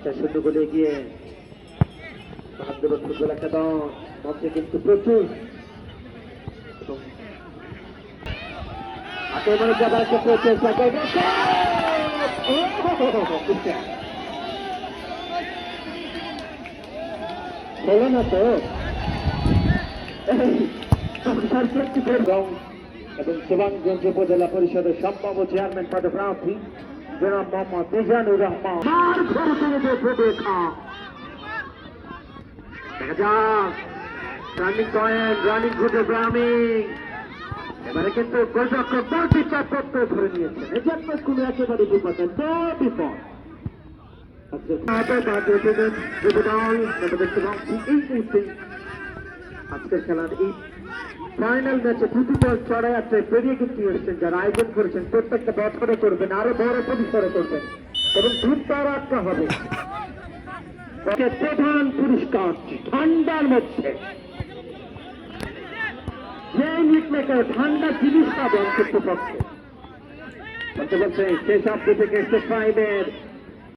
1-0 গোলে এগিয়ে বাহাদুর ফুটবল একাদশ মঞ্চে কিন্তু প্রচুর আক্রমণে যাবার একটা প্রচেষ্টা হলো না তো এবং সুনামগঞ্জ উপজেলা পরিষদের সম্ভাব্য চেয়ারম্যান পদপ্রার্থী জনাব মোহাম্মদ মিজানুর রহমান দেখা যাক রানিং পয়েন্ট রানিং ঘুটে গ্রামীণ এবারে কিন্তু গোলরক্ষক বল পিছার তত্ত্ব ধরে নিয়েছেন এজন্য কোনো একেবারে বিপদে বিপদ আজকের খেলার এই ফাইনাল ম্যাচে দুটি দল চড়াই আছে পেরিয়ে কিন্তু এসেছেন যারা আয়োজন করেছেন প্রত্যেকটা বছরে করবেন আরো বড় পরিসরে করবেন এবং ধূপটা রাখতে হবে প্রধান পুরস্কার ঠান্ডার মধ্যে যে নিকমেকার ঠান্ডা জিনিস পাবে অন্তত পক্ষে বলতে বলছে শেষ অব্দি থেকে 5-এর